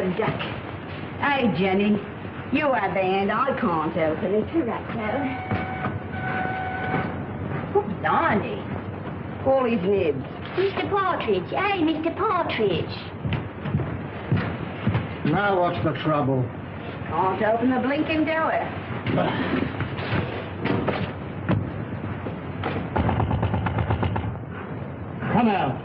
a duck. Hey, Jenny, you have the hand. I can't open it. Right, now. Who's Arnie? All his nibs. Mr. Partridge. Hey, Mr. Partridge. Now what's the trouble? Can't open the blinking door. Come out.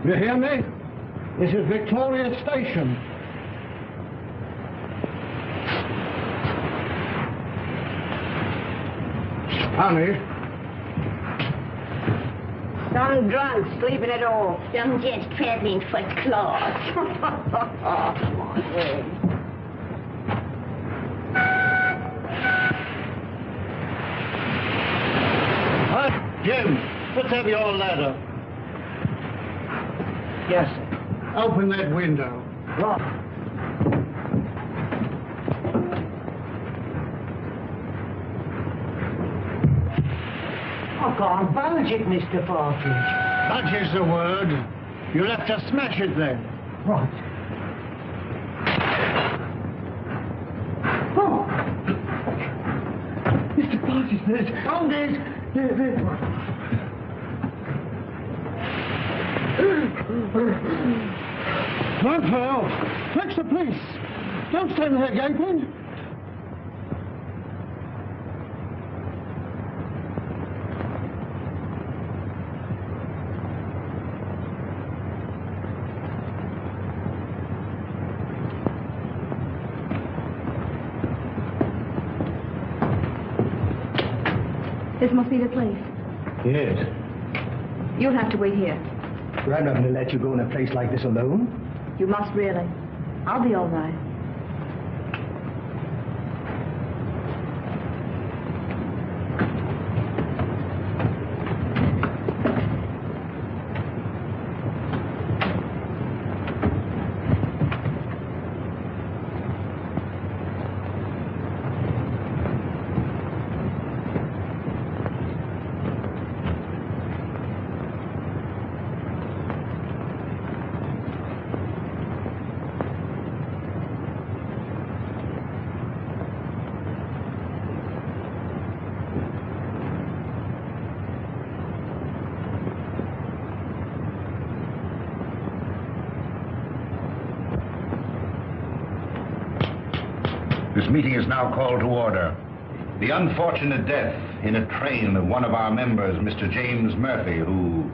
You hear me? This is Victoria Station. Honey. Some drunk sleeping at all. Some gent traveling first class. Come on, Ed. Jim, let's have your ladder. Yes, sir. Open that window. Right. I can't budge it, Mr. Partridge. Budge is the word. You'll have to smash it then. Right. Oh! Mr. Partridge, there's... Oh, there's... Run for help. Fetch the police. Don't stand there gaping. This must be the place. Yes. You'll have to wait here. I'm not going to let you go in a place like this alone. You must really. I'll be all right. This meeting is now called to order. The unfortunate death in a train of one of our members, Mr. James Murphy, who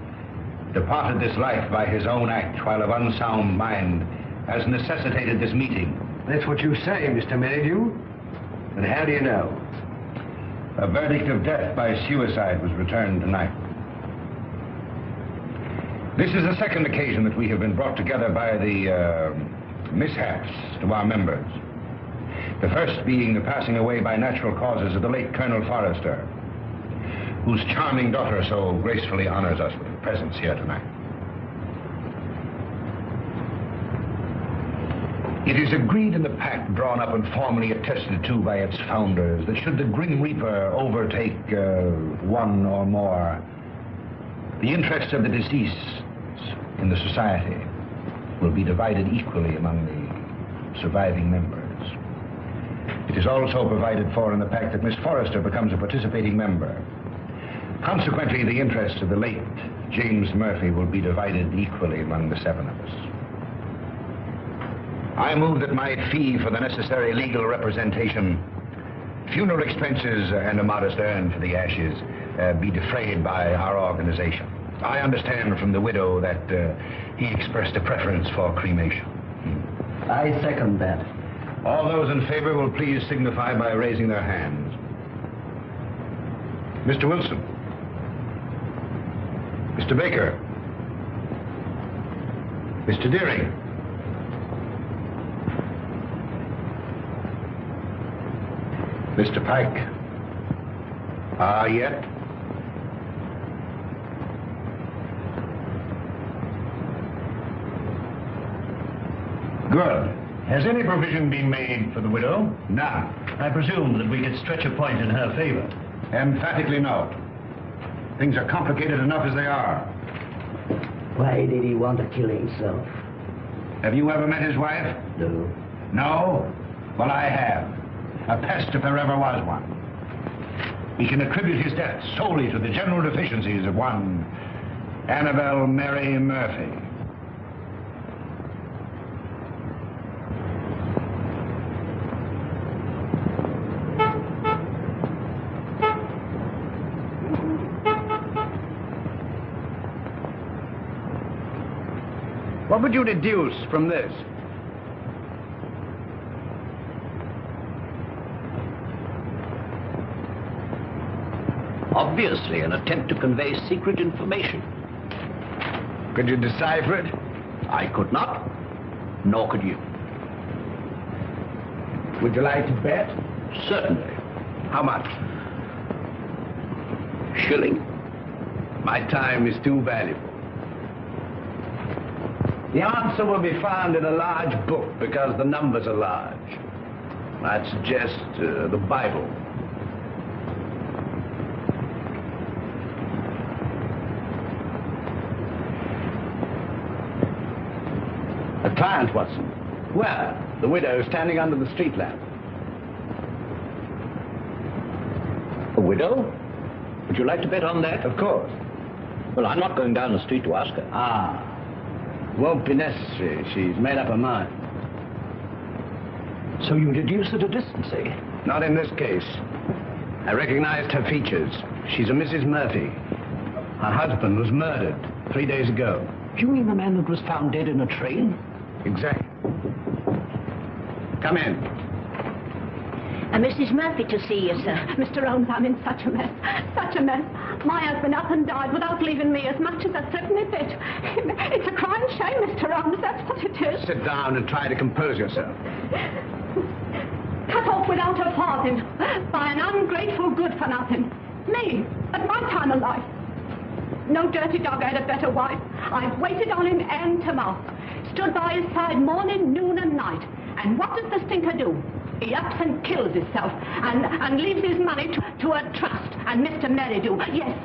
departed this life by his own act while of unsound mind, has necessitated this meeting. That's what you say, Mr. Maydew. But how do you know? A verdict of death by suicide was returned tonight. This is the second occasion that we have been brought together by the mishaps to our members. The first being the passing away by natural causes of the late Colonel Forrester, whose charming daughter so gracefully honors us with her presence here tonight. It is agreed in the pact drawn up and formally attested to by its founders that should the Grim Reaper overtake one or more, the interests of the deceased in the society will be divided equally among the surviving members. It is also provided for in the pact that Miss Forrester becomes a participating member. Consequently, the interests of the late James Murphy will be divided equally among the seven of us. I move that my fee for the necessary legal representation, funeral expenses, and a modest urn for the ashes be defrayed by our organization. I understand from the widow that he expressed a preference for cremation. I second that. All those in favor will please signify by raising their hands. Mr. Wilson. Mr. Baker. Mr. Deering. Mr. Pike. Yet? Good. Has any provision been made for the widow? None. I presume that we could stretch a point in her favor. Emphatically no. Things are complicated enough as they are. Why did he want to kill himself? Have you ever met his wife? No. No? Well, I have. A pest if there ever was one. He can attribute his death solely to the general deficiencies of one Annabelle Mary Murphy. What would you deduce from this? Obviously, an attempt to convey secret information. Could you decipher it? I could not, nor could you. Would you like to bet? Certainly. How much? Shilling. My time is too valuable. The answer will be found in a large book because the numbers are large. I'd suggest the Bible. A client, Watson. Where? The widow standing under the street lamp. A widow? Would you like to bet on that? Of course. Well, I'm not going down the street to ask her. Ah. Won't be necessary. She's made up her mind. So you deduce at a distance, eh? Not in this case. I recognized her features. She's a Mrs. Murphy. Her husband was murdered 3 days ago. You mean the man that was found dead in a train? Exactly. Come in. Mrs. Murphy to see you, sir. Mr. Holmes, I'm in such a mess. Such a mess. My husband up and died without leaving me as much as a threepenny bit. It's a crying shame, Mr. Holmes. That's what it is. Sit down and try to compose yourself. Cut off without a farthing by an ungrateful good-for-nothing. Me, at my time of life. No dirty dog had a better wife. I've waited on him end to mouth. Stood by his side morning, noon and night. And what does the stinker do? He ups and kills himself and leaves his money to a trust. And Mr. Merridew, yes.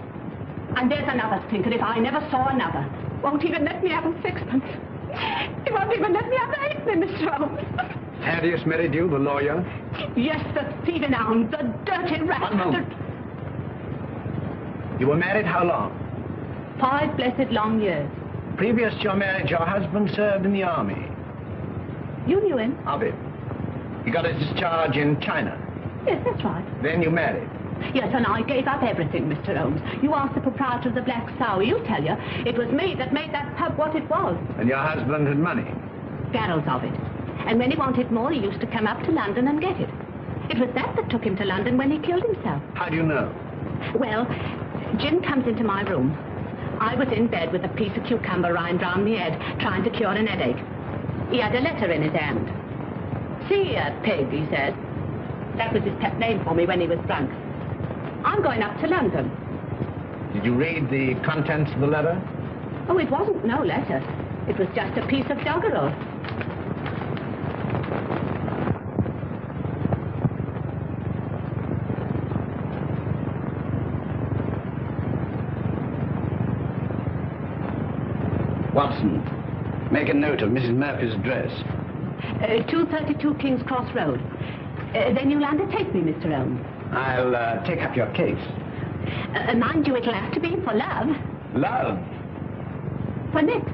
And there's another stinker if I never saw another. Won't even let me have a sixpence. He won't even let me have a halfpenny, Mr. Holmes. Thaddeus Merridew, the lawyer? Yes, the thieving hound, the dirty rat. One moment. You were married how long? 5 blessed long years. Previous to your marriage, your husband served in the army. You knew him? Of it. He got his discharge in China. Yes, that's right. Then you married. Yes, and I gave up everything, Mr. Holmes. You asked the proprietor of the Black Sow. He'll tell you. It was me that made that pub what it was. And your husband had money. Barrels of it. And when he wanted more, he used to come up to London and get it. It was that took him to London when he killed himself. How do you know? Well, Jim comes into my room. I was in bed with a piece of cucumber rind round my head, trying to cure an headache. He had a letter in his hand. See here, pig, he said. That was his pet name for me when he was drunk. I'm going up to London. Did you read the contents of the letter? Oh, it wasn't no letter. It was just a piece of doggerel. Watson, make a note of Mrs. Murphy's address. 232 King's Cross Road. Then you'll undertake me, Mr. Holmes. I'll take up your case. Mind you, it'll have to be for love. Love? For Nick.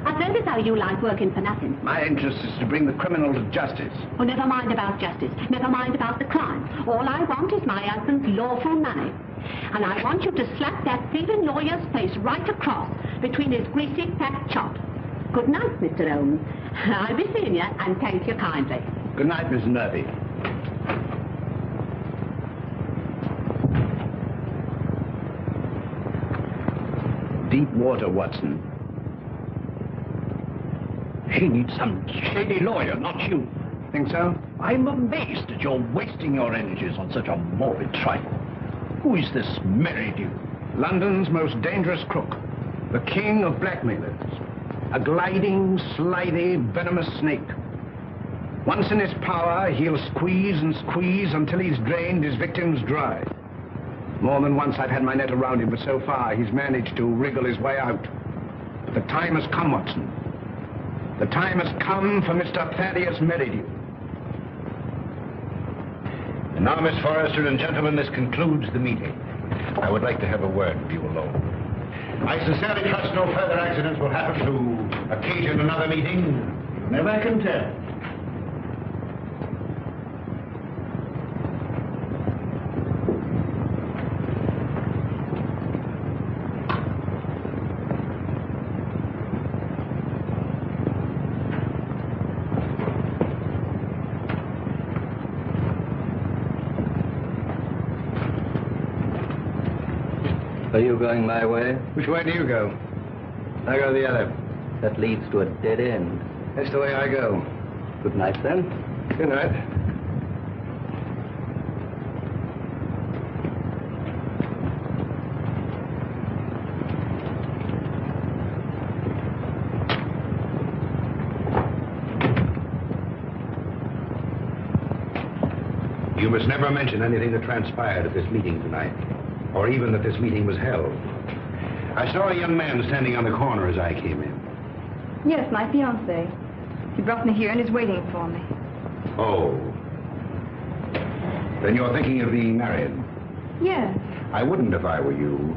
I've heard as how you like working for nothing. My interest is to bring the criminal to justice. Oh, never mind about justice. Never mind about the crime. All I want is my husband's lawful money. And I want you to slap that thieving lawyer's face right across between his greasy fat chops. Good night, Mr. Holmes. I'll be seeing you, and thank you kindly. Good night, Mrs. Murphy. Deep water, Watson. She needs some shady lawyer, not you. Think so? I'm amazed that you're wasting your energies on such a morbid trifle. Who is this Merridew? London's most dangerous crook. The king of blackmailers. A gliding, slithy, venomous snake. Once in his power, he'll squeeze and squeeze until he's drained his victims dry. More than once I've had my net around him, but so far he's managed to wriggle his way out. The time has come, Watson. The time has come for Mr. Thaddeus Merridew. And now, Miss Forrester and gentlemen, this concludes the meeting. I would like to have a word with you alone. I sincerely trust no further accidents will happen to occasion another meeting. You never can tell. Are you going my way? Which way do you go? I go the other. That leads to a dead end. That's the way I go. Good night, then. Good night. You must never mention anything that transpired at this meeting tonight, or even that this meeting was held. I saw a young man standing on the corner as I came in. Yes, my fiancé. He brought me here and is waiting for me. Oh. Then you're thinking of being married? Yes. I wouldn't if I were you.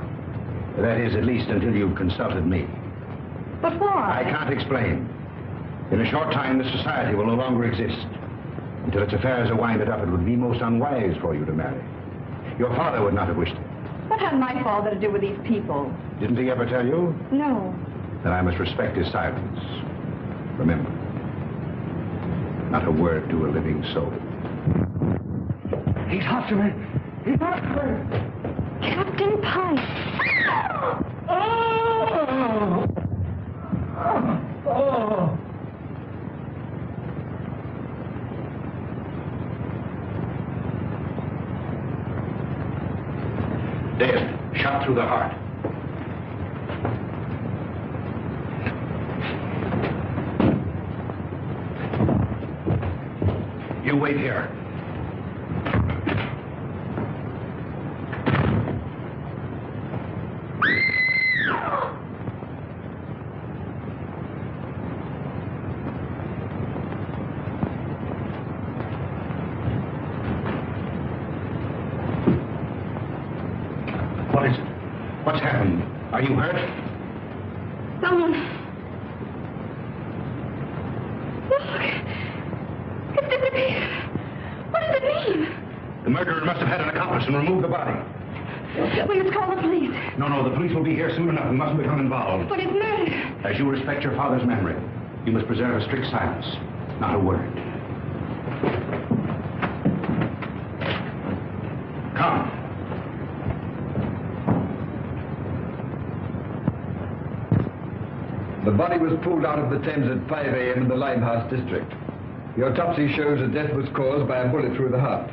That is, at least until you've consulted me. But why? I can't explain. In a short time, this society will no longer exist. Until its affairs are winded up, it would be most unwise for you to marry. Your father would not have wished it. What had my father to do with these people? Didn't he ever tell you? No. Then I must respect his silence. Remember, not a word to a living soul. He's after me. He's after me. Captain Pike. Oh! Oh! Dead, shot through the heart. You wait here. What is it? What's happened? Are you hurt? Someone. Look. It's disappeared. What does it mean? The murderer must have had an accomplice and removed the body. We must call the police. No, the police will be here soon enough. We mustn't become involved. But it's murder. As you respect your father's memory, you must preserve a strict silence. Not a word. Come. The body was pulled out of the Thames at 5 a.m. in the Limehouse district. The autopsy shows that death was caused by a bullet through the heart.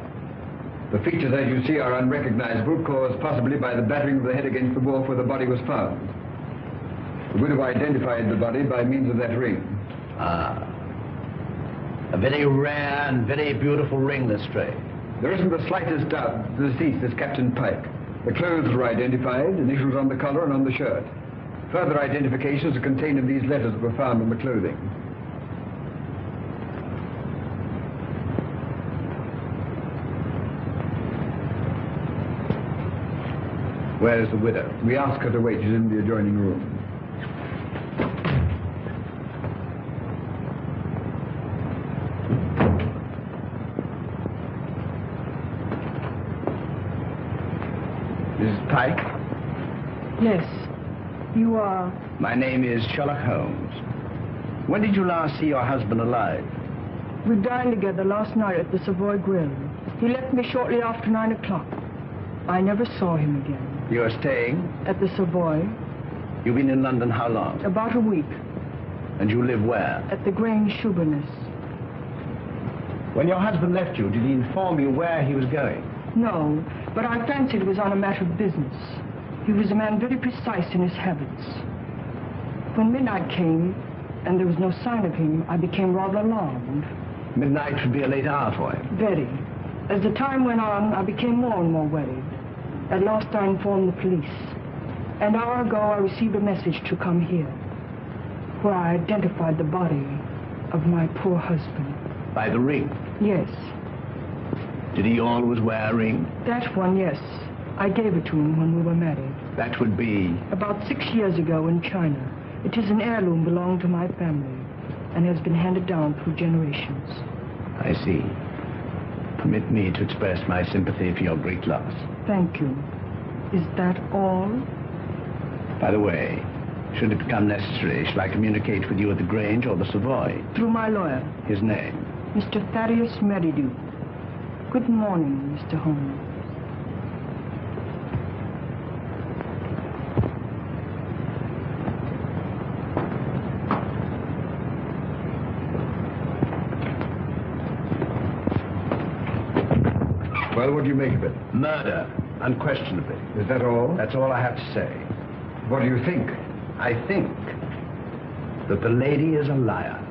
The features, as you see, are unrecognizable, caused possibly by the battering of the head against the wall where the body was found. The widow identified the body by means of that ring. Ah. A very rare and very beautiful ring, Lestrade. There isn't the slightest doubt the deceased is Captain Pike. The clothes were identified, initials on the collar and on the shirt. Further identifications are contained in these letters that were found in the clothing. Where is the widow? We asked her to wait. She's in the adjoining room. Mrs. Pike? Yes. You are? My name is Sherlock Holmes. When did you last see your husband alive? We dined together last night at the Savoy Grill. He left me shortly after 9 o'clock. I never saw him again. You are staying? At the Savoy. You've been in London how long? About a week. And you live where? At the Grange Shoeburyness. When your husband left you, did he inform you where he was going? No, but I fancied it was on a matter of business. He was a man very precise in his habits. When midnight came, and there was no sign of him, I became rather alarmed. Midnight would be a late hour for him. Very. As the time went on, I became more and more worried. At last I informed the police. An hour ago, I received a message to come here. where I identified the body of my poor husband. By the ring? Yes. Did he always wear a ring? That one, yes. I gave it to him when we were married. That would be... About 6 years ago in China. It is an heirloom belonging to my family and has been handed down through generations. I see. Permit me to express my sympathy for your great loss. Thank you. Is that all? By the way, should it become necessary, shall I communicate with you at the Grange or the Savoy? Through my lawyer. His name? Mr. Thaddeus Merridew. Good morning, Mr. Holmes. Well, what do you make of it? Murder, unquestionably. Is that all? That's all I have to say. What do you think? I think that the lady is a liar.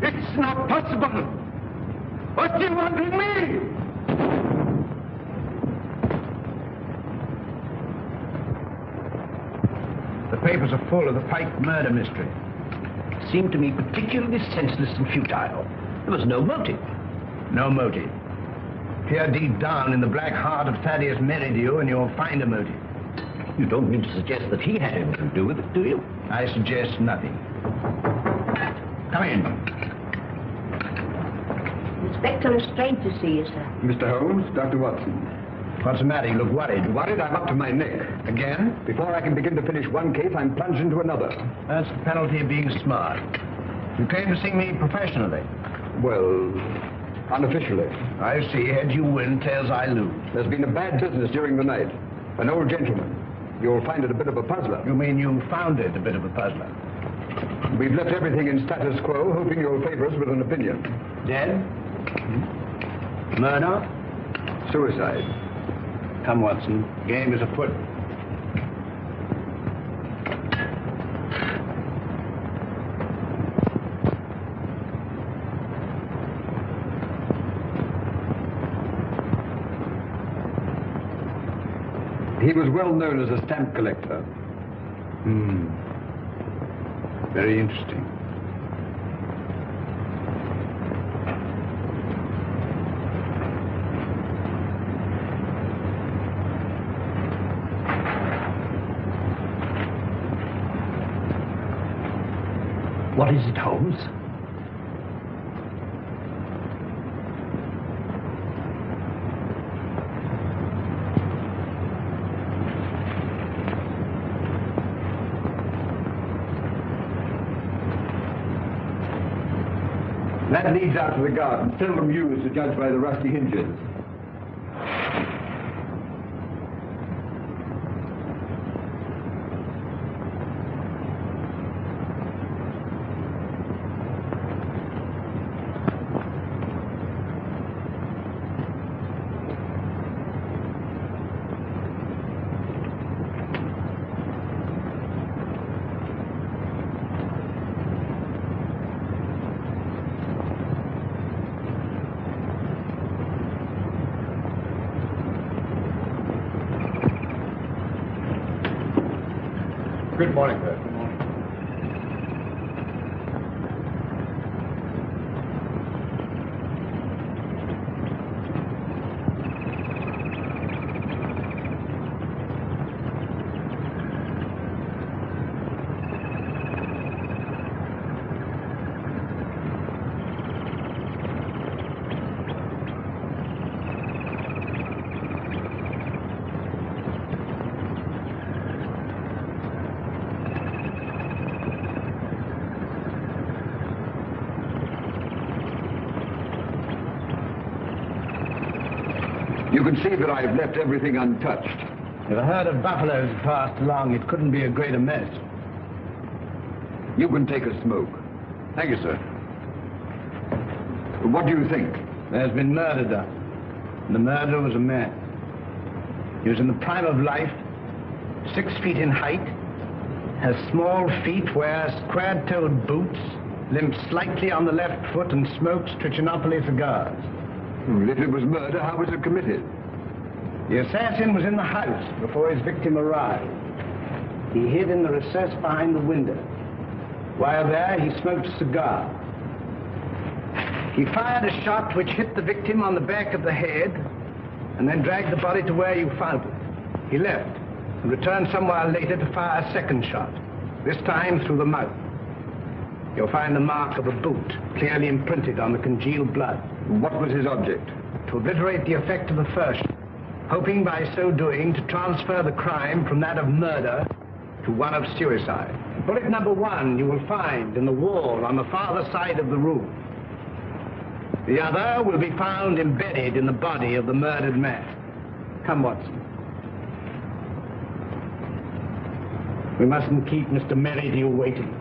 It's not possible. What do you want with me? The papers are full of the Pike murder mystery. Seemed to me particularly senseless and futile. There was no motive. No motive. Peer deep down in the black heart of Thaddeus Merridew and you'll find a motive. You don't mean to suggest that he had anything to do with it, do you? I suggest nothing. Come in. Inspector Lestrade to see you, sir. Mr. Holmes, Dr. Watson. What's the matter? You look worried. Worried? I'm up to my neck. Again? Before I can begin to finish one case, I'm plunged into another. That's the penalty of being smart. You came to see me professionally. Well, unofficially. I see. Heads you win, tails I lose. There's been a bad business during the night. An old gentleman. You'll find it a bit of a puzzler. You mean you found it a bit of a puzzler? We've left everything in status quo, hoping you'll favor us with an opinion. Dead? Murder? Suicide. Come, Watson. Game is afoot. He was well known as a stamp collector. Very interesting. What is it, Holmes? That leads out to the garden, seldom used to judge by the rusty hinges. Good morning, sir. Good morning. can see that I've left everything untouched. If a herd of buffaloes had passed along, it couldn't be a greater mess. You can take a smoke. Thank you, sir. What do you think? There's been murder done. And the murderer was a man. He was in the prime of life, 6 feet in height, has small feet, wears square-toed boots, limps slightly on the left foot, and smokes Trichinopoly cigars. Well, if it was murder, how was it committed? The assassin was in the house before his victim arrived. He hid in the recess behind the window. While there, he smoked a cigar. He fired a shot which hit the victim on the back of the head and then dragged the body to where you found it. He left and returned some while later to fire a second shot, this time through the mouth. You'll find the mark of a boot clearly imprinted on the congealed blood. What was his object? To obliterate the effect of the first, hoping by so doing to transfer the crime from that of murder to one of suicide. Bullet number 1 you will find in the wall on the farther side of the room. The other will be found embedded in the body of the murdered man. Come, Watson. We mustn't keep Mr. Merridew waiting.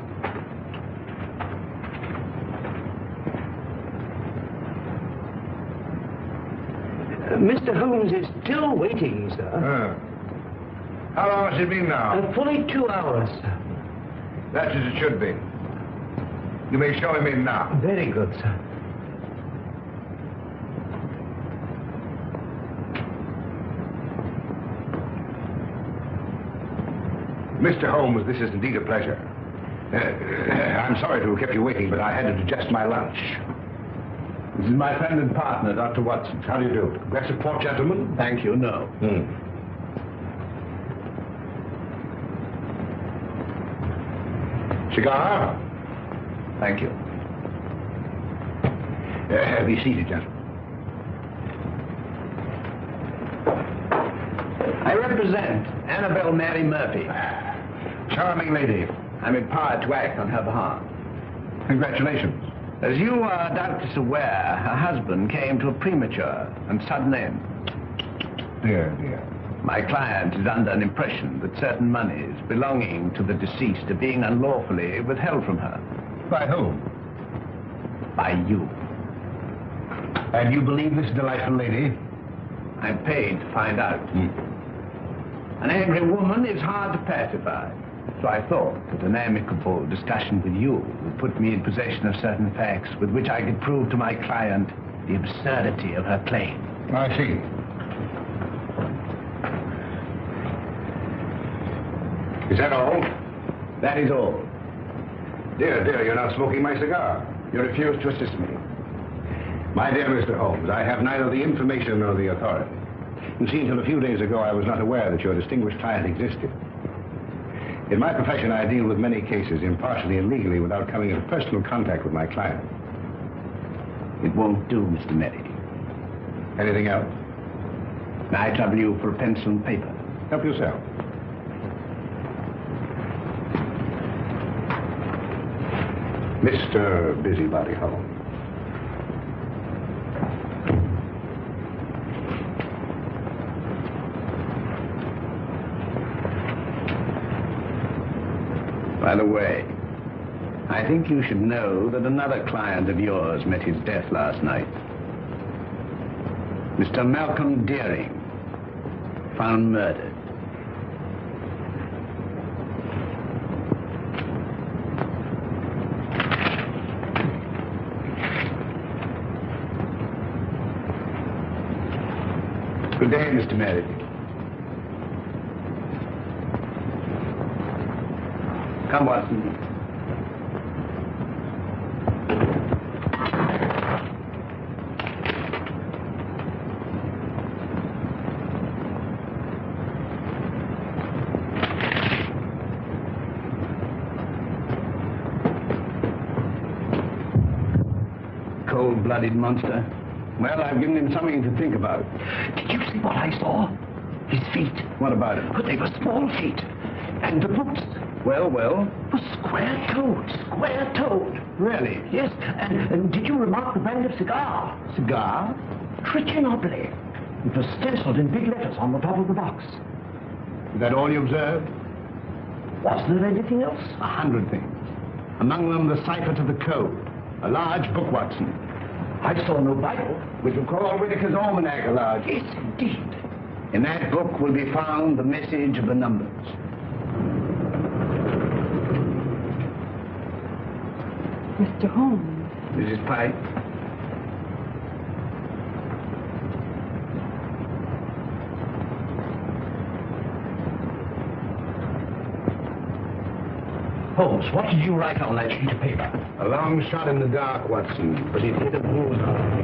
Mr. Holmes is still waiting, sir. How long has it been now? Fully 2 hours, sir. That's as it should be. You may show him in now. Very good, sir. Mr. Holmes, this is indeed a pleasure. I'm sorry to have kept you waiting, but I had to digest my lunch. This is my friend and partner, Dr. Watson. How do you do? Glass of port, gentlemen? Thank you, no. Cigar? Thank you. Be seated, gentlemen. I represent Annabelle Mary Murphy. Charming lady. I'm empowered to act on her behalf. Congratulations. As you are doubtless aware, her husband came to a premature and sudden end. Dear, dear. My client is under an impression that certain monies belonging to the deceased are being unlawfully withheld from her. By whom? By you. And you believe this delightful lady? I'm paid to find out. An angry woman is hard to pacify. So I thought that an amicable discussion with you would put me in possession of certain facts with which I could prove to my client the absurdity of her claim. I see. Is that all? That is all. Dear, dear, you're not smoking my cigar. You refuse to assist me. My dear Mr. Holmes, I have neither the information nor the authority. You see, until a few days ago, I was not aware that your distinguished client existed. In my profession, I deal with many cases, impartially and legally, without coming into personal contact with my client. It won't do, Mr. Merridew. Anything else? May I trouble you for a pencil and paper? Help yourself. Mr. Busybody Holmes. By the way, I think you should know that another client of yours met his death last night. Mr. Malcolm Deering, found murdered. Good day, Mr. Merridew. Come, Watson. Cold-blooded monster. Well, I've given him something to think about. Did you see what I saw? His feet. What about it? But they were small feet. And the boots Well? were square-toed. Square-toed. Really? Yes, and did you remark the brand of cigar? Cigar? Trichinopoly. It was stenciled in big letters on the top of the box. Is that all you observed? Was there anything else? 100 things. Among them, the cipher to the code. A large book, Watson. I saw no Bible. Which will call Whitaker's Almanac a large. Yes, indeed. In that book will be found the message of the numbers. Mr. Holmes. Mrs. Pike? Holmes, what did you write on that sheet of paper? A long shot in the dark, Watson, but it hit a bullseye.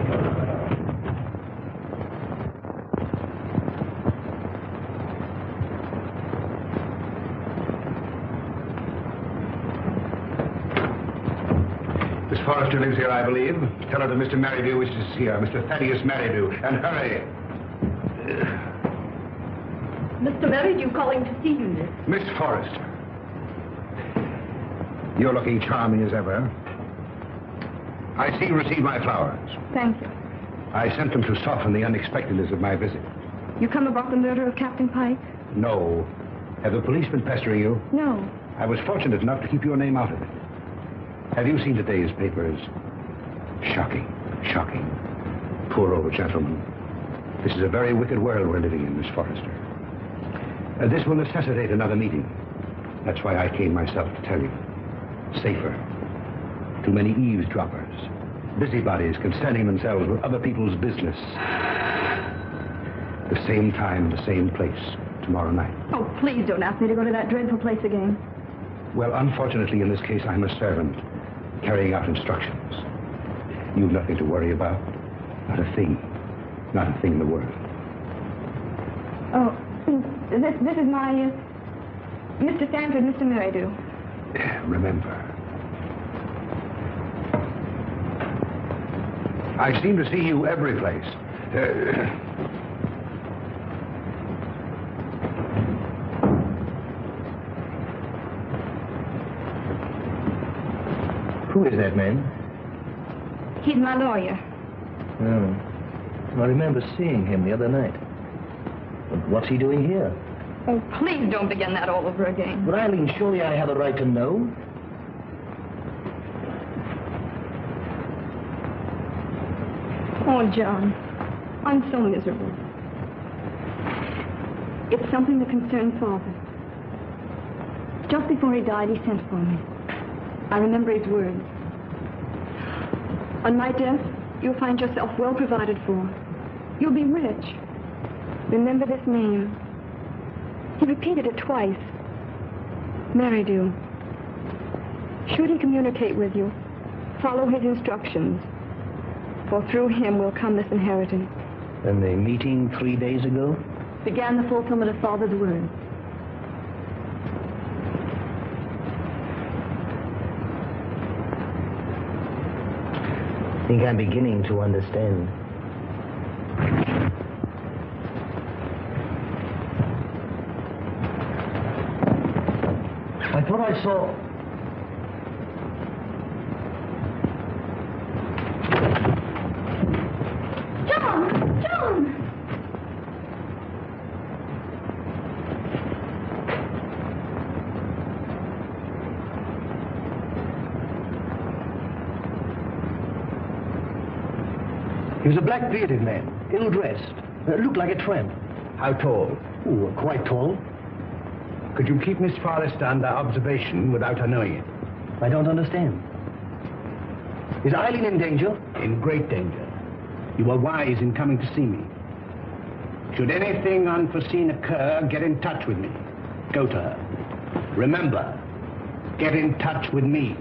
Miss Forrester lives here, I believe. Tell her that Mr. Merridew wishes to see her. Mr. Thaddeus Merridew. And hurry. Mr. Merridew calling to see you, miss. Miss Forrester. You're looking charming as ever. I see you received my flowers. Thank you. I sent them to soften the unexpectedness of my visit. You come about the murder of Captain Pike? No. Have the police been pestering you? No. I was fortunate enough to keep your name out of it. Have you seen today's papers? Shocking. Shocking. Poor old gentleman. This is a very wicked world we're living in, Miss Forrester. This will necessitate another meeting. That's why I came myself to tell you. Safer. Too many eavesdroppers. Busybodies concerning themselves with other people's business. The same time, the same place, tomorrow night. Oh, please don't ask me to go to that dreadful place again. Well, unfortunately, in this case, I'm a servant, carrying out instructions. You've nothing to worry about. Not a thing. Not a thing in the world. Oh, this is my, Mr. Stanford, Mr. Merridew. Remember. I seem to see you every place. Who is that man? He's my lawyer. Oh. I remember seeing him the other night. But what's he doing here? Oh, please don't begin that all over again. But Eileen, surely I have a right to know. Oh, John, I'm so miserable. It's something that concerns Father. Just before he died, he sent for me. I remember his words. On my death, you'll find yourself well provided for. You'll be rich. Remember this name. He repeated it twice. Merridew. Should he communicate with you, follow his instructions, for through him will come this inheritance. And the meeting 3 days ago? Began the fulfillment of Father's word. I think I'm beginning to understand. I thought I saw... John! John! He was a black-bearded man, ill-dressed, looked like a tramp. How tall? Oh, quite tall. Could you keep Miss Forrester under observation without her knowing it? I don't understand. Is Eileen in danger? In great danger. You were wise in coming to see me. Should anything unforeseen occur, get in touch with me. Go to her. Remember, get in touch with me.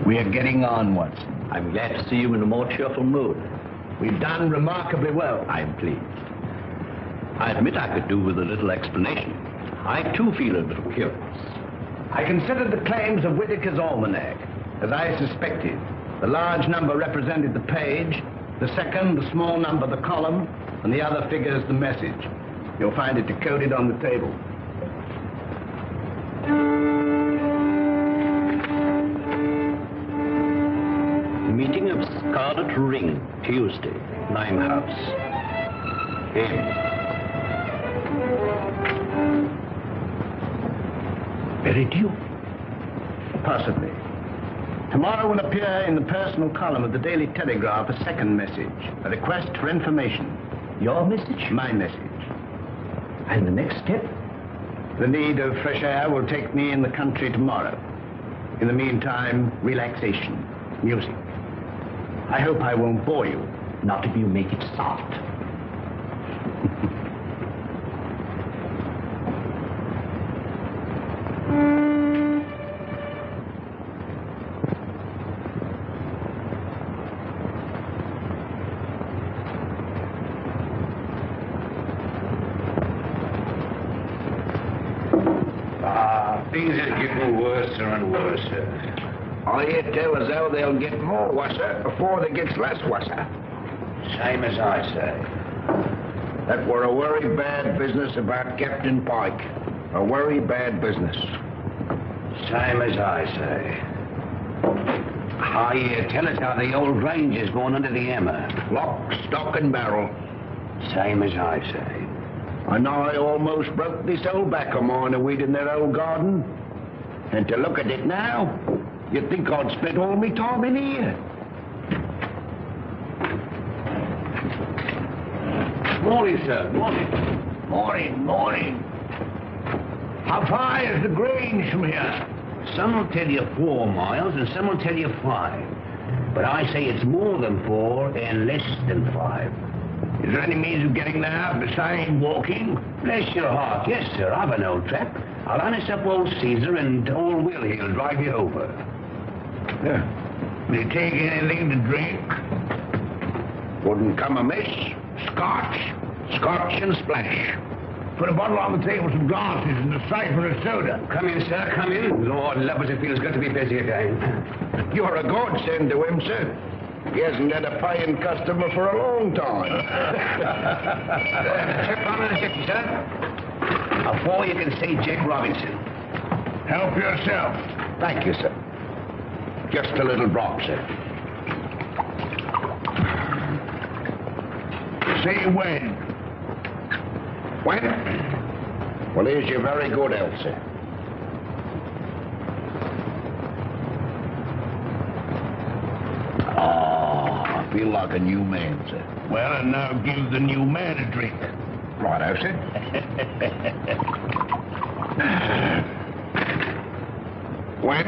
We are getting on, Watson. I'm glad to see you in a more cheerful mood. We've done remarkably well. I'm pleased. I admit I could do with a little explanation. I, too, feel a little curious. I considered the claims of Whitaker's almanac. As I suspected, the large number represented the page, the second, the small number, the column, and the other figures, the message. You'll find it decoded on the table. Meeting of Scarlet Ring, Tuesday, Limehouse. M. Veridieu? Possibly. Tomorrow will appear in the personal column of the Daily Telegraph a second message, a request for information. Your message? My message. And the next step? The need of fresh air will take me in the country tomorrow. In the meantime, relaxation, music. I hope I won't bore you. Not if you make it soft. Things are getting worse and worse. I hear tell as how they'll get more worser before they gets less worser. Same as I say. That were a very bad business about Captain Pike. A very bad business. Same as I say. I hear tell us how the old ranger's going under the hammer. Lock, stock, and barrel. Same as I say. And I almost broke this old back of mine a weed in that old garden. And to look at it now, you'd think I'd spent all my time in here. Morning, sir. Morning. Morning. How far is the Grange from here? Some will tell you 4 miles and some will tell you 5. But I say it's more than 4 and less than 5. Is there any means of getting there besides walking? Bless your heart, yes, sir. I've an old trap. I'll harness up old Caesar and old Will he'll drive you over. Will you take anything to drink? Wouldn't come amiss. Scotch and splash. Put a bottle on the table, some glasses, and a siphon of soda. Come in, sir, come in. Lord love us, it feels good to be busy again. You're a godsend to him, sir. He hasn't had a paying customer for a long time. Trip on a hip, sir. Before you can see Jack Robinson. Help yourself. Thank you, sir. Just a little drop, sir. See when? When? Well, here's your very good health, sir. I feel like a new man, sir. Well, and now give the new man a drink. Righto, sir. When?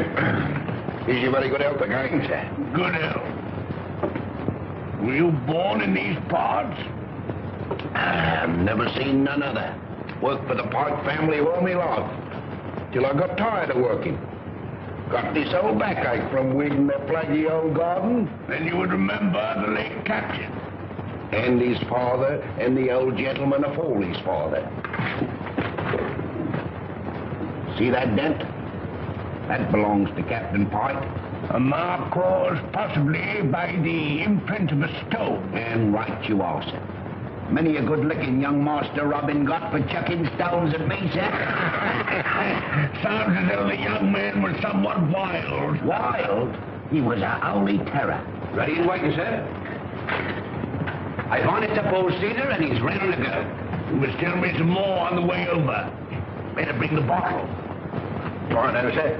Is your very good health again, sir? Good health. Were you born in these parts? I've never seen none other. Worked for the Pike family all my life. Till I got tired of working. Got this old backache from weeding that plaguey old garden. Then you would remember the late captain. And his father, and the old gentleman of Foley's father. See that dent? That belongs to Captain Pike. A mark caused possibly by the imprint of a stone. And right you are, sir. Many a good-looking young Master Robin got for chucking stones at me, sir. Sounds as though the young man was somewhat wild. Wild? He was a holy terror. Ready and waiting, sir. I've harnessed up old Caesar and he's ready to go. You must tell me some more on the way over. Better bring the bottle. Righto, sir.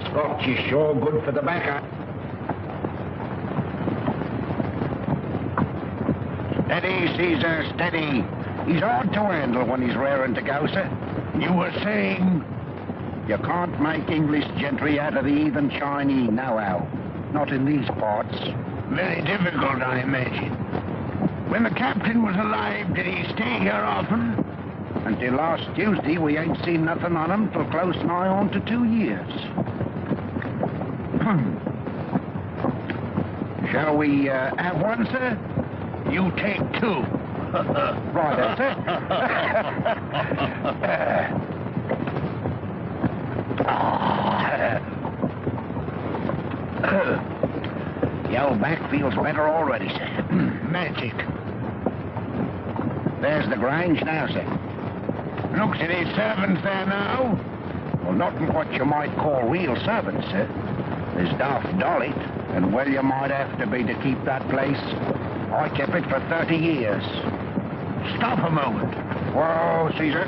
Scotch is sure good for the backer. Steady, Caesar, steady. He's hard to handle when he's raring to go, sir. You were saying? You can't make English gentry out of the heathen Chinese now-how. Not in these parts. Very difficult, I imagine. When the captain was alive, did he stay here often? Until last Tuesday, we ain't seen nothing on him for close nigh on to 2 years. Shall we have one, sir? You take 2. Right, that's it. better already, sir. Magic. There's the Grange now, sir. Looks any servants there now? Well, not what you might call real servants, sir. There's Daft Dolly, and well you might have to be to keep that place. I kept it for 30 years. Stop a moment. Whoa, Caesar.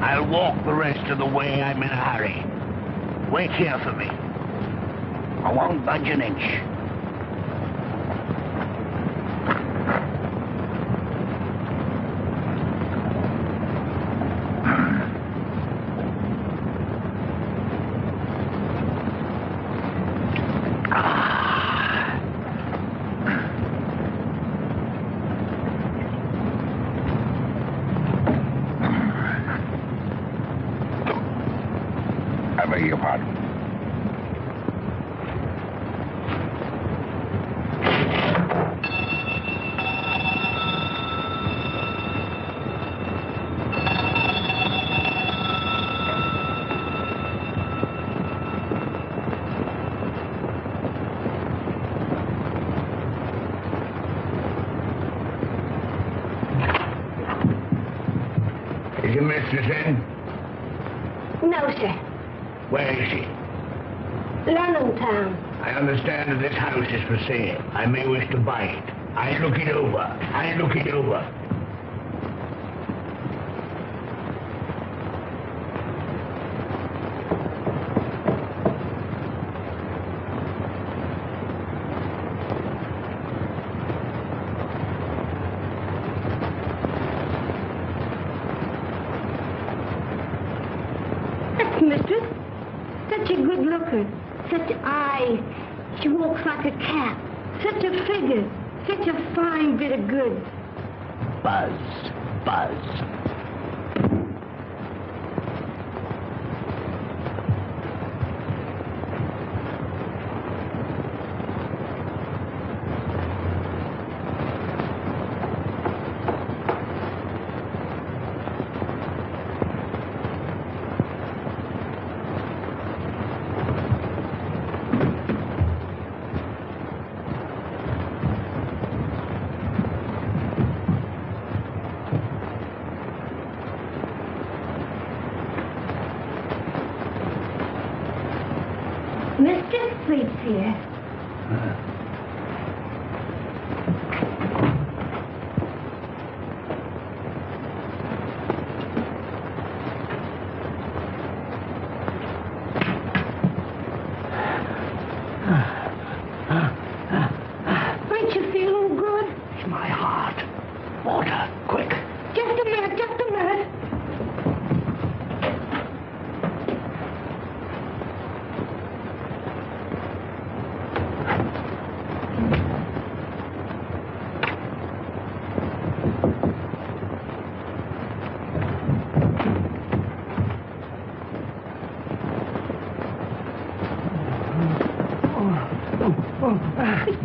I'll walk the rest of the way. I'm in a hurry. Wait here for me. I won't budge an inch. I beg your pardon. Is your mistress in? No, sir. Where is she? London town. I understand that this house is for sale. I may wish to buy it. I look it over. I look it over. That's mistress. Such a good looker. Such eyes. She walks like a cat. Such a figure. Such a fine bit of goods. Buzz, buzz. Mistress sleeps here. Ain't you feeling good? It's my heart. Water, quick. Just a minute, just a minute.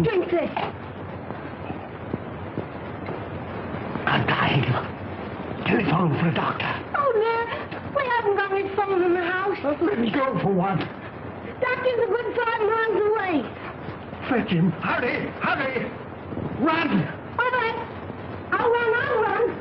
Drink this. I'm dying. Telephone for a doctor. Oh, no. We haven't got any phone in the house. Let me go for one. Doctor's a good 5 miles away. Fetch him. Hurry, hurry. Run. All right. I'll run, I'll run.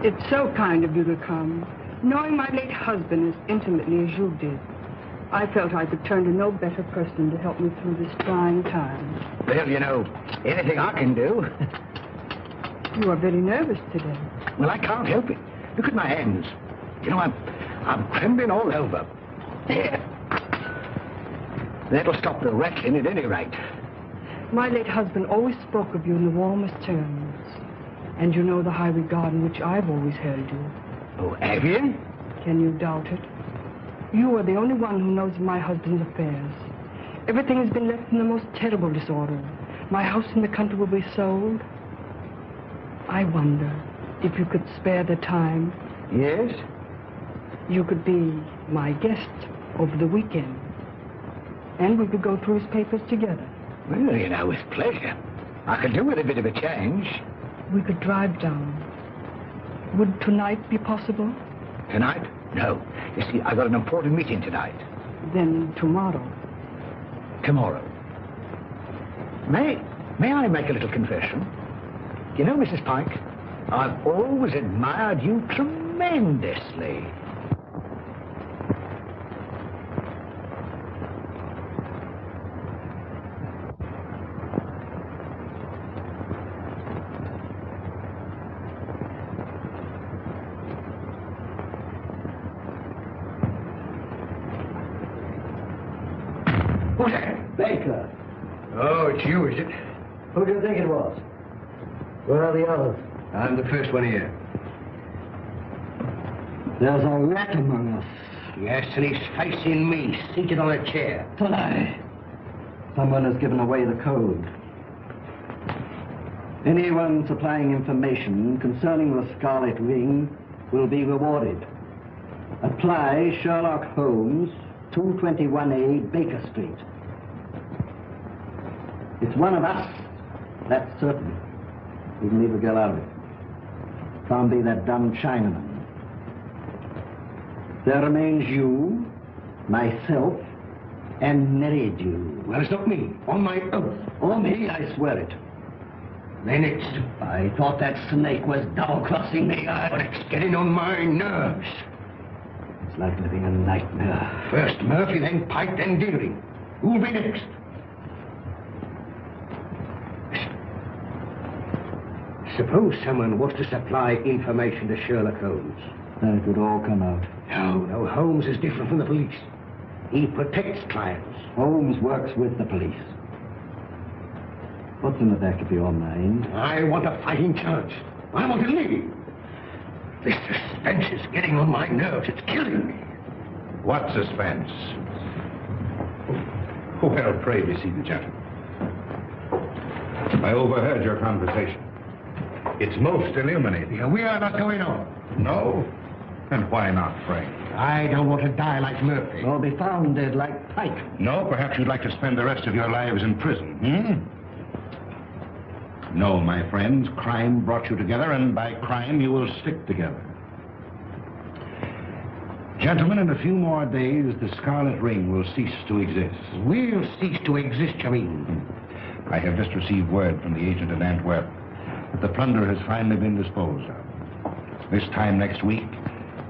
It's so kind of you to come. Knowing my late husband as intimately as you did, I felt I could turn to no better person to help me through this trying time. Well, you know, anything I can do. You are very nervous today. Well, I can't help it. Look at my hands. You know, I'm trembling all over. There. That'll stop the rattling at any rate. My late husband always spoke of you in the warmest terms. And you know the high regard in which I've always held you. Oh, have you? Can you doubt it? You are the only one who knows my husband's affairs. Everything has been left in the most terrible disorder. My house in the country will be sold. I wonder if you could spare the time. Yes? You could be my guest over the weekend. And we could go through his papers together. Well, you know, with pleasure. I could do with a bit of a change. We could drive down. Would tonight be possible? Tonight? No. You see, I've got an important meeting tonight. Then tomorrow. Tomorrow. May I make a little confession? You know, Mrs. Pike, I've always admired you tremendously. Who's that? Baker. Oh, it's you, is it? Who do you think it was? Where are the others? I'm the first one here. There's a rat among us. Yes, and he's facing me, seated on a chair. Aye. Someone has given away the code. Anyone supplying information concerning the Scarlet Ring will be rewarded. Apply Sherlock Holmes, 221A Baker Street. It's one of us, that's certain. We can leave the girl out of it. Can't be that dumb Chinaman. There remains you, myself, and Meridew. Well, it's not me, on my oath. On me, I swear it. Then it's... I thought that snake was double-crossing me. But it's getting on my nerves. It's like living a nightmare. First Murphy, then Pike, then Deering. Who'll be next? Suppose someone was to supply information to Sherlock Holmes. Then it would all come out. No, Holmes is different from the police. He protects clients. Holmes works with the police. What's in the back of your mind? I want a fighting chance. I want to leave. This suspense is getting on my nerves. It's killing me. What suspense? Well, pray be seated, gentlemen. I overheard your conversation. It's most illuminating. Yeah, we are not going on. No? And why not, pray? I don't want to die like Murphy. Or be found dead like Pike. No, perhaps you'd like to spend the rest of your lives in prison, No, my friends, crime brought you together, and by crime you will stick together. Gentlemen, in a few more days, the Scarlet Ring will cease to exist. We'll cease to exist, you mean? I have just received word from the agent in Antwerp that the plunder has finally been disposed of. This time next week,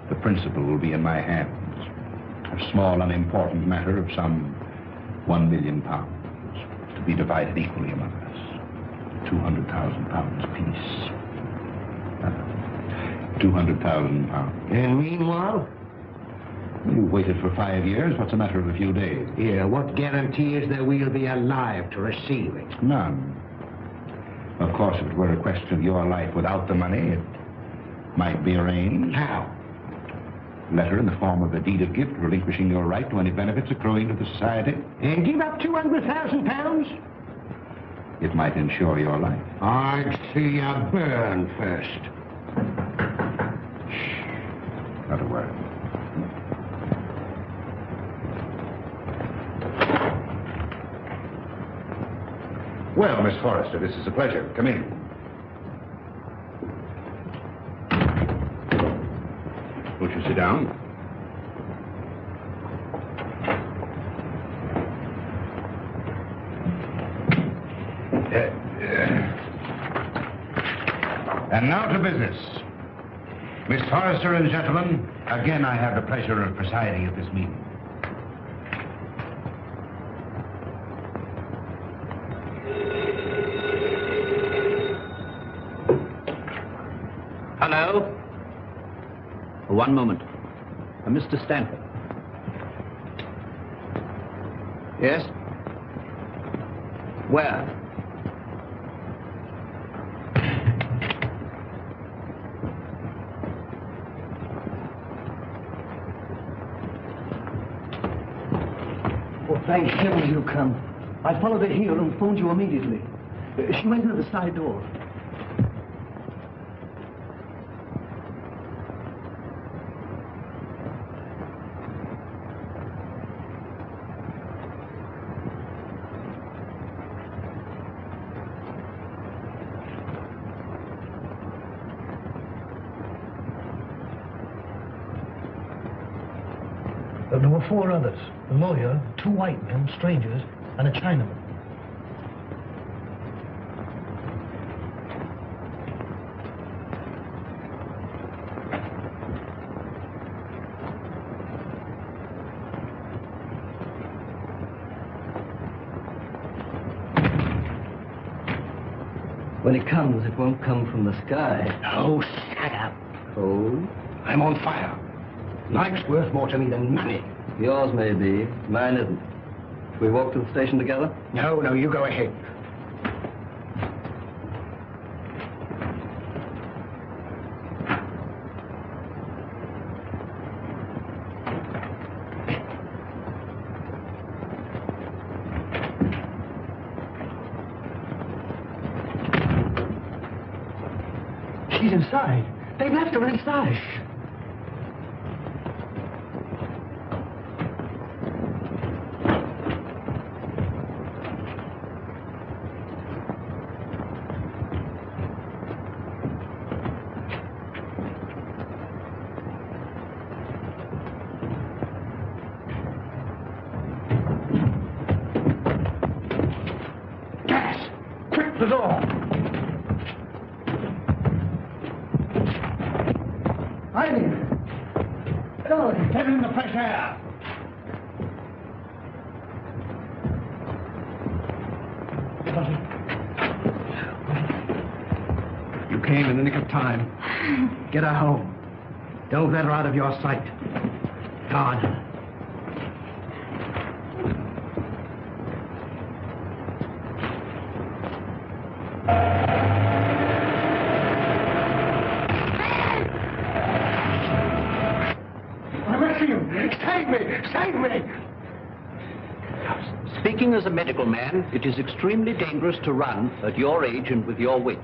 the principal will be in my hands. A small, unimportant matter of some £1 million, to be divided equally among us. £200,000 apiece. £200,000. And meanwhile? You waited for 5 years. What's a matter of a few days? Yeah, what guarantee is there we'll be alive to receive it? None. Of course, if it were a question of your life without the money, it might be arranged. How? Letter in the form of a deed of gift relinquishing your right to any benefits accruing to the society. And give up £200,000? It might ensure your life. I'd see you burn first. Shh. Not a word. Well, Miss Forrester, this is a pleasure. Come in. Won't you sit down? And now to business. Miss Forrester and gentlemen, again I have the pleasure of presiding at this meeting. Hello? One moment. Mr. Stanford. Yes? Where? Oh, thank heaven you come. I followed her here and phoned you immediately. She went through the side door. There were 4 others. A lawyer, 2 white men, strangers, and a Chinaman. When it comes, it won't come from the sky. Oh, shut up. Oh? I'm on fire. Life's worth more to me than money. Yours may be. Mine isn't. Shall we walk to the station together? No, you go ahead. She's inside. They've left her inside. Gas! Quick, the door! Get in the fresh air. You came in the nick of time. Get her home. Don't let her out of your sight. Guard her. Save me! Speaking as a medical man, it is extremely dangerous to run at your age and with your wit.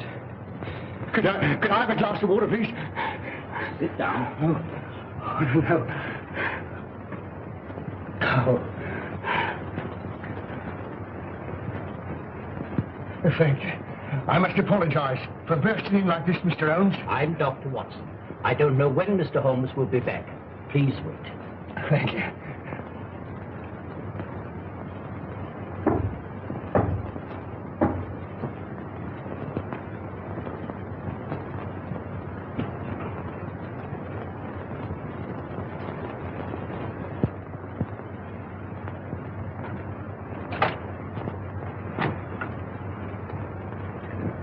Could I have a glass of water, please? Sit down. Oh, no. Oh. Thank you. I must apologize for bursting in like this, Mr. Holmes. I'm Dr. Watson. I don't know when Mr. Holmes will be back. Please wait. Thank you.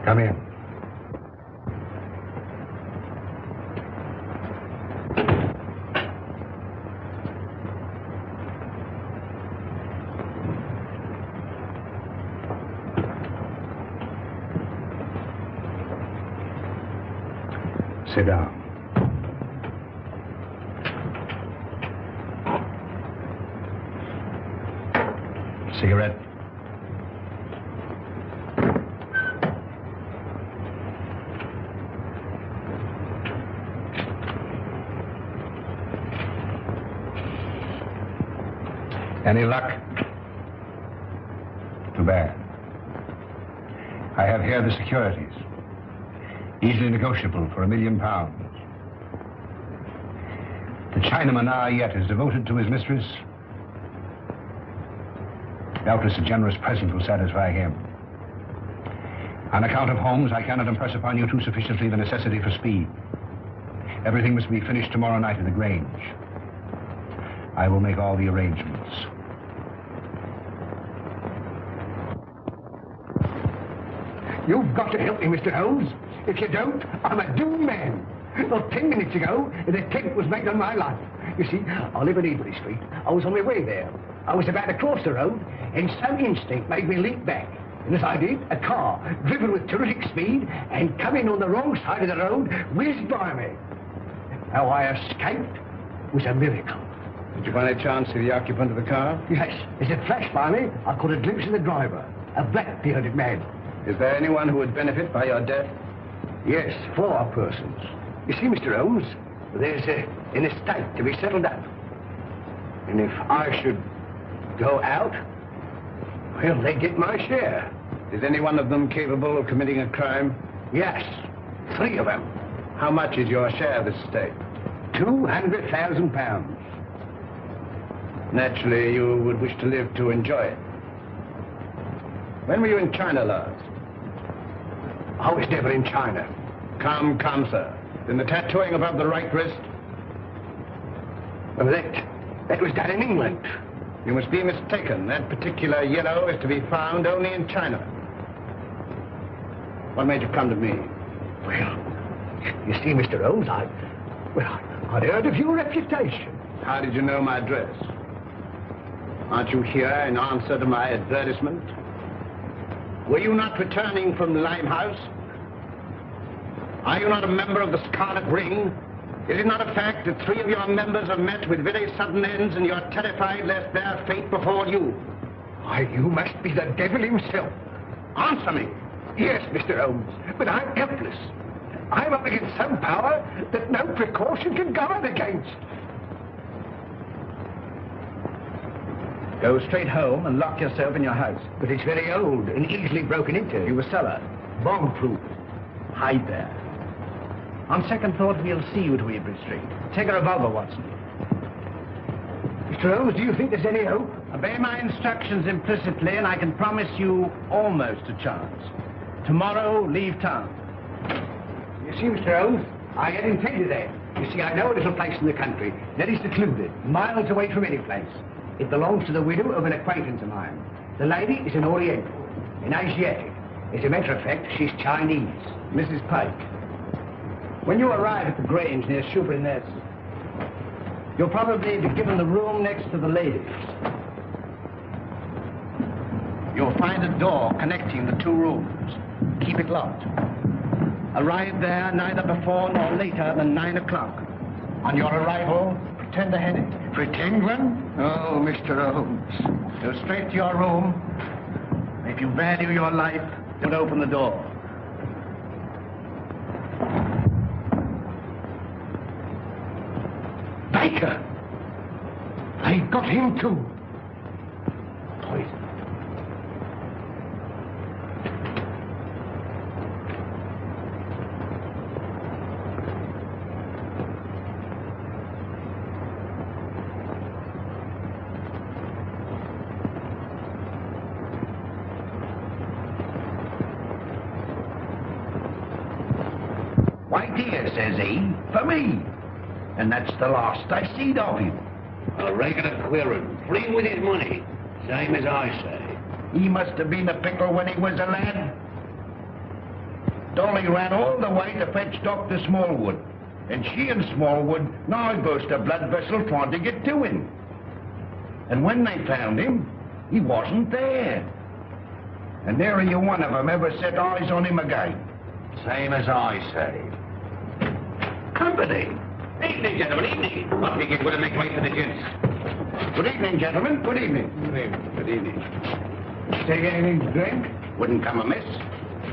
Come in. Sit down. Cigarette? Any luck? Too bad. I have here the securities. Easily negotiable for £1 million. The Chinaman yet is devoted to his mistress. Doubtless a generous present will satisfy him. On account of Holmes, I cannot impress upon you too sufficiently the necessity for speed. Everything must be finished tomorrow night at the Grange. I will make all the arrangements. You've got to help me, Mr. Holmes. If you don't, I'm a doomed man. Not 10 minutes ago, an attempt was made on my life. You see, I live in Ebury Street. I was on my way there. I was about to cross the road, and some instinct made me leap back. And as I did, a car, driven with terrific speed and coming on the wrong side of the road, whizzed by me. How I escaped was a miracle. Did you by any chance see the occupant of the car? Yes, as it flashed by me, I caught a glimpse of the driver, a black-bearded man. Is there anyone who would benefit by your death? Yes, 4 persons. You see, Mr. Holmes, there's an estate to be settled up. And if I should go out, well, they get my share. Is any one of them capable of committing a crime? Yes, 3 of them. How much is your share of this estate? £200,000. Naturally, you would wish to live to enjoy it. When were you in China last? I was never in China. Come, sir. Then the tattooing above the right wrist? Well, that was done in England. You must be mistaken. That particular yellow is to be found only in China. What made you come to me? Well, you see, Mr. Holmes, I'd heard of your reputation. How did you know my address? Aren't you here in answer to my advertisement? Were you not returning from the Limehouse? Are you not a member of the Scarlet Ring? Is it not a fact that 3 of your members have met with very sudden ends and you're terrified lest their fate befall you? Why, you must be the devil himself. Answer me. Yes, Mr. Holmes, but I'm helpless. I'm up against some power that no precaution can guard against. Go straight home and lock yourself in your house. But it's very old and easily broken into. You a cellar. Bomb-proof. Hide there. On second thought, we'll see you to Ebury Street. Take a revolver, Watson. Mr. Holmes, do you think there's any hope? Obey my instructions implicitly, and I can promise you almost a chance. Tomorrow, leave town. You see, Mr. Holmes, I had intended that. You see, I know a little place in the country that is secluded, miles away from any place. It belongs to the widow of an acquaintance of mine. The lady is an Oriental, an Asiatic. As a matter of fact, she's Chinese. Mrs. Pike, when you arrive at the Grange near Shoebury Nest, you'll probably be given the room next to the ladies. You'll find a door connecting the 2 rooms. Keep it locked. Arrive there neither before nor later than 9 o'clock. On your arrival, pretend a headache. Pretend one? Oh, Mr. Holmes. Go straight to your room. If you value your life, don't open the door. Baker! They got him too. Poison. Why, dear, says he, for me. And that's the last I seed of him. A regular queerin', free with his money, same as I say. He must have been a pickle when he was a lad. Dolly ran all the way to fetch Dr. Smallwood. And she and Smallwood now burst a blood vessel trying to get to him. And when they found him, he wasn't there. And nary a one of them ever set eyes on him again. Same as I say. Company. Evening, gentlemen, evening. Not think it would make way for the gents. Good evening, gentlemen. Good evening. Good evening. Good evening. Take anything to drink? Wouldn't come amiss.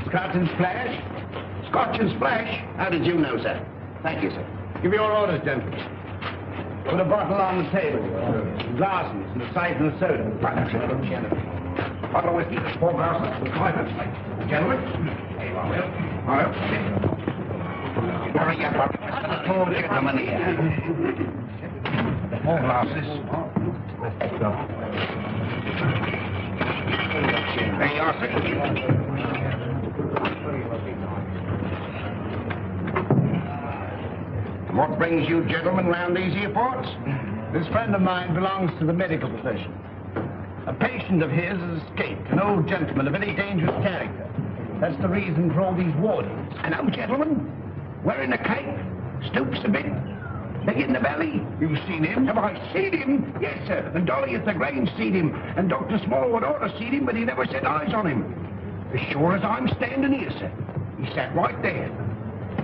Scotch and splash? Scotch and splash? How did you know, sir? Thank you, sir. Give your orders, gentlemen. Put a bottle on the table. Glasses and a siphon of soda. Bottle of whiskey. 4 glasses. 5 of gentlemen. All right. Hurry up. 4 gentlemen here. 4 glasses. There you are, sir. What brings you gentlemen round these here parts? This friend of mine belongs to the medical profession. A patient of his has escaped, an old gentleman of very dangerous character. That's the reason for all these wardens. An old gentleman? Wearing a cape? Stoops a bit? Big in the belly? You've seen him? Have I seen him? Yes, sir. And Dolly at the Grange seen him. And Dr. Smallwood ought to seen him, but he never set eyes on him. As sure as I'm standing here, sir. He sat right there.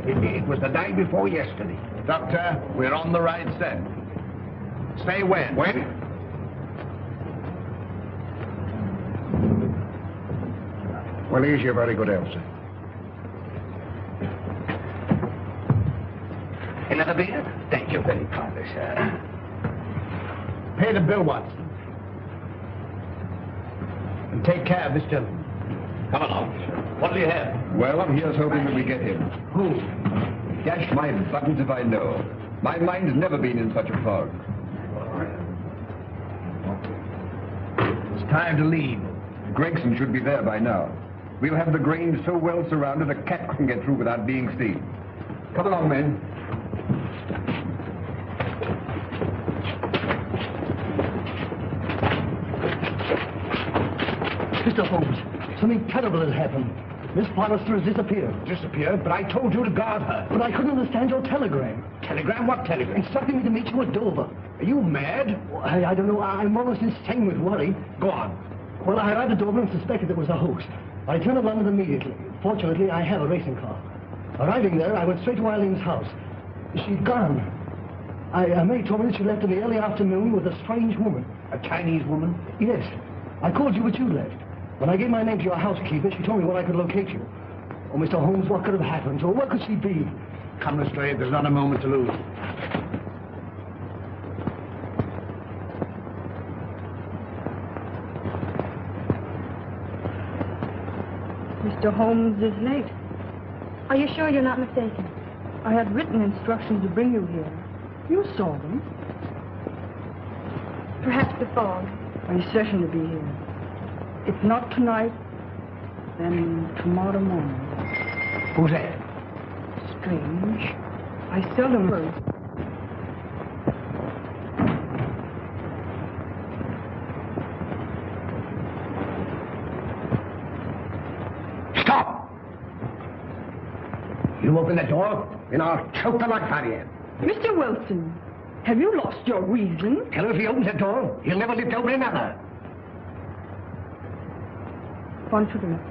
It was the day before yesterday. Doctor, we're on the right scent. Say when? When? Well, here's your very good health, sir. Another beer? Thank you very kindly, sir. Pay the bill, Watson. And take care of this gentleman. Come along. What do you have? Well, I'm here's hoping that we get him. Who? Dash my buttons if I know. My mind's never been in such a fog. It's time to leave. Gregson should be there by now. We'll have the Grange so well surrounded a cat couldn't get through without being seen. Come along, men. Mr. Holmes, something terrible has happened. Miss Forrester has disappeared. Disappeared? But I told you to guard her. But I couldn't understand your telegram. Telegram? What telegram? Instructing me to meet you at Dover. Are you mad? I don't know. I'm almost insane with worry. Go on. Well, I arrived at Dover and suspected it was a hoax. I returned to London immediately. Fortunately, I have a racing car. Arriving there, I went straight to Eileen's house. She'd gone. May told me that she left in the early afternoon with a strange woman. A Chinese woman? Yes. I called you, but you left. When I gave my name to your housekeeper, she told me where I could locate you. Oh, Mr. Holmes, what could have happened to her? Where could she be? Come, Lestrade, there's not a moment to lose. Mr. Holmes is late. Are you sure you're not mistaken? I had written instructions to bring you here. You saw them. Perhaps the fog. I certain to be here. If not tonight, then tomorrow morning. Who's that? Strange. I seldom heard. Stop! You open the door, and I'll choke the life out of you. Mr. Wilson, have you lost your reason? Tell him if he opens the door, he'll never live to open another. One to the left.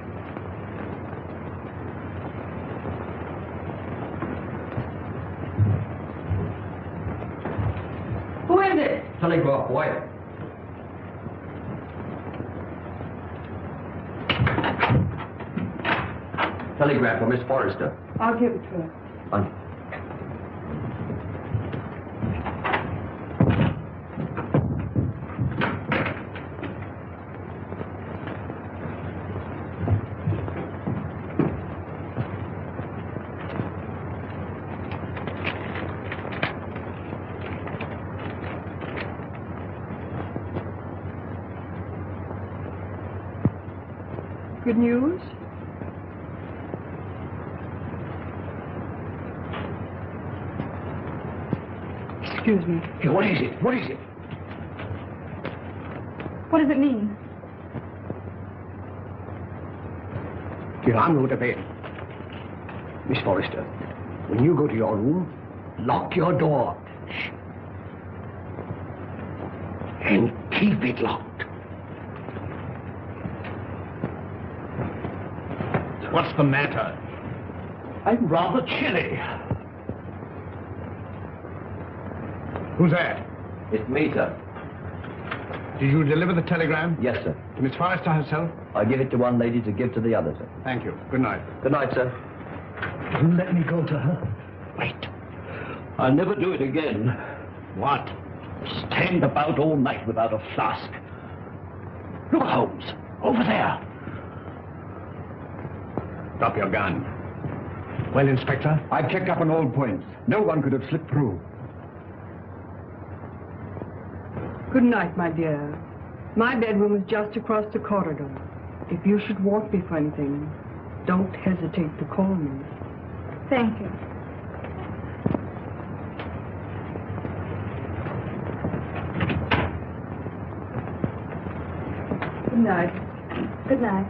Who is it? Telegraph, boy. Telegram for Miss Forrester. I'll give it to her. Good news? Excuse me. Hey, what is it? What is it? What does it mean? Here, I'm going to bed. Miss Forrester, when you go to your room, lock your door. Shh. And keep it locked. What's the matter? I'm rather chilly. Who's that? It's me, sir. Did you deliver the telegram? Yes, sir. To Miss Forrester herself? I give it to one lady to give to the other, sir. Thank you. Good night. Good night, sir. You let me go to her. Wait. I'll never do it again. What? Stand about all night without a flask. Look, Holmes. Over there. Drop your gun. Well, Inspector? I checked up on all points. No one could have slipped through. Good night, my dear. My bedroom is just across the corridor. If you should want me for anything, don't hesitate to call me. Thank you. night. Good night.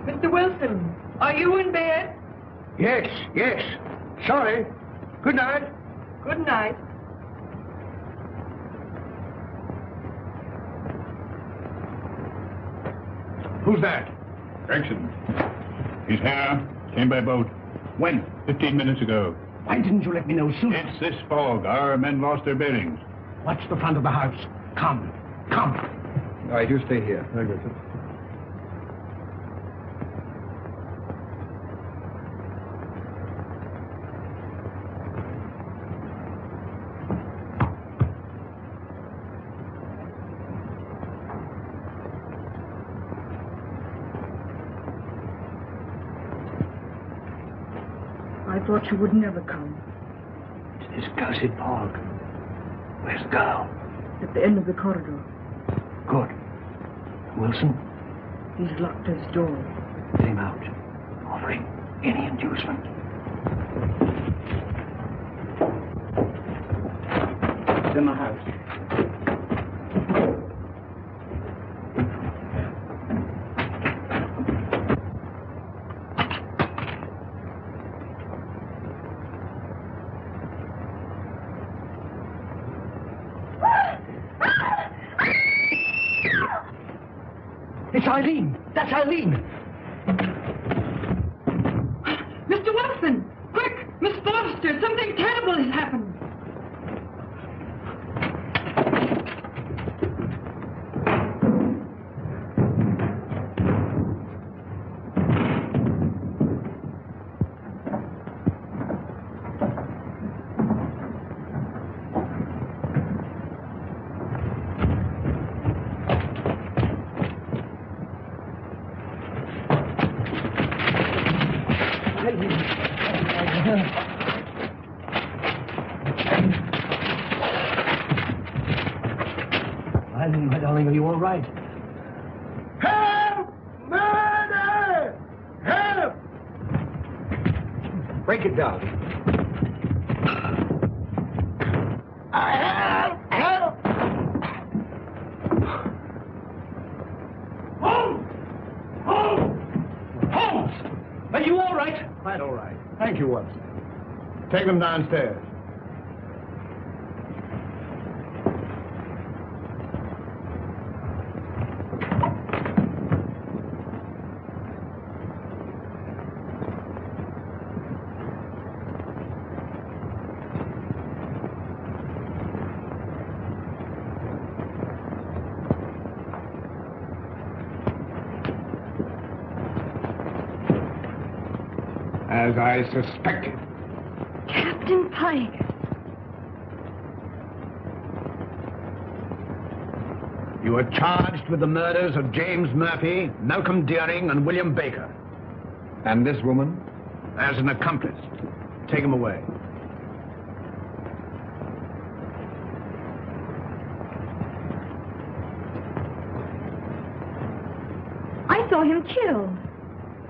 Mr. Wilson, are you in bed? Yes, yes. Sorry. Good night. Good night. Who's that? Gregson. He's here. Came by boat. When? 15 minutes ago. Why didn't you let me know sooner? It's this fog. Our men lost their bearings. Watch the front of the house. Come. Come. All right, you stay here. Very good, sir. I thought you would never come. It's this cursed fog. Where's the girl? At the end of the corridor. Good. Wilson? He's locked his door. Get him out. Offering any inducement. It's in the house. It's Eileen. That's Eileen. Mr. Wilson! Quick! Miss Forrester! Something terrible has happened! Eileen, my darling, are you all right? Help! Murder! Help! Break it down. Help! Help! Holmes! Holmes! Holmes! Are you all right? Quite all right. Thank you, Watson. Take them downstairs. As I suspected. Captain Pike. You are charged with the murders of James Murphy, Malcolm Deering, and William Baker. And this woman? As an accomplice. Take him away. I saw him killed.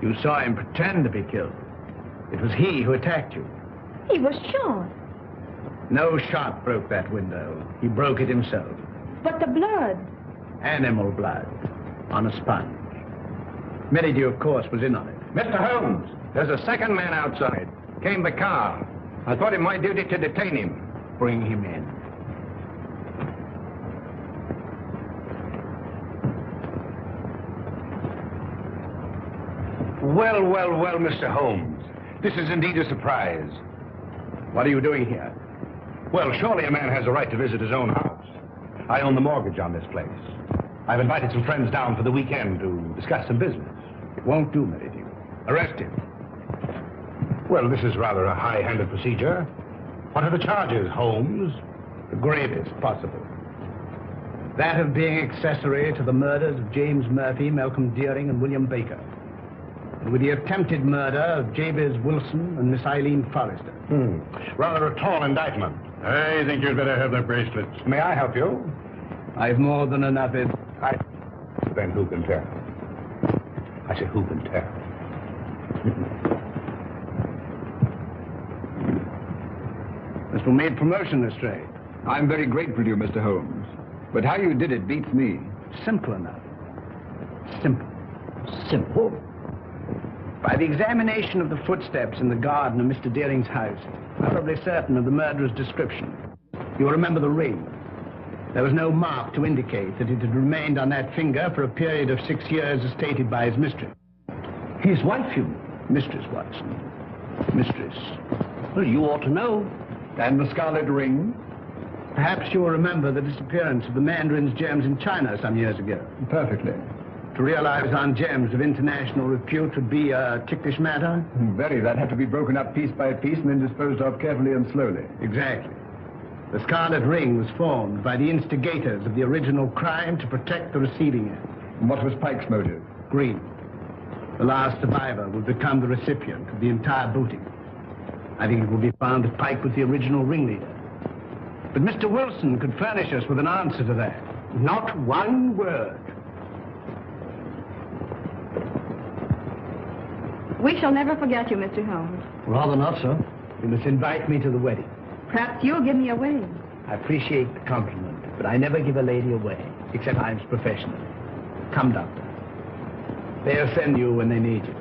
You saw him pretend to be killed. It was he who attacked you. He was shot. No shot broke that window. He broke it himself. But the blood. Animal blood. On a sponge. Merridew, of course, was in on it. Mr. Holmes, there's a second man outside. Came the car. I thought it my duty to detain him. Bring him in. Well, well, well, Mr. Holmes. This is indeed a surprise. What are you doing here? Well, surely a man has a right to visit his own house. I own the mortgage on this place. I've invited some friends down for the weekend to discuss some business. It won't do, Merridew. Arrest him. Well, this is rather a high-handed procedure. What are the charges, Holmes? The gravest possible. That of being accessory to the murders of James Murphy, Malcolm Deering, and William Baker. with the attempted murder of Jabez Wilson and Miss Eileen Forrester. Rather a tall indictment. I think you'd better have the bracelets. May I help you? I've more than enough Then who can tell? I say, who can tell? This will make promotion, Lestrade. I'm very grateful to you, Mr. Holmes. But how you did it beats me. Simple enough. Simple. Simple. By the examination of the footsteps in the garden of Mr. Deering's house, I'm probably certain of the murderer's description. You'll remember the ring. There was no mark to indicate that it had remained on that finger for a period of 6 years as stated by his mistress. His wife, you mean? Mistress Watson. Mistress. Well, you ought to know. And the scarlet ring? Perhaps you'll remember the disappearance of the mandarin's gems in China some years ago. Perfectly. To realize on gems of international repute would be a ticklish matter? Very. That'd have to be broken up piece by piece and then disposed of carefully and slowly. Exactly. The scarlet ring was formed by the instigators of the original crime to protect the receiving end. And what was Pike's motive? Greed. The last survivor will become the recipient of the entire booty. I think it will be found that Pike was the original ringleader. But Mr. Wilson could furnish us with an answer to that. Not one word. We shall never forget you, Mr. Holmes. Rather not, sir. You must invite me to the wedding. Perhaps you'll give me away. I appreciate the compliment, but I never give a lady away, except I'm professional. Come, Doctor. They'll send you when they need you.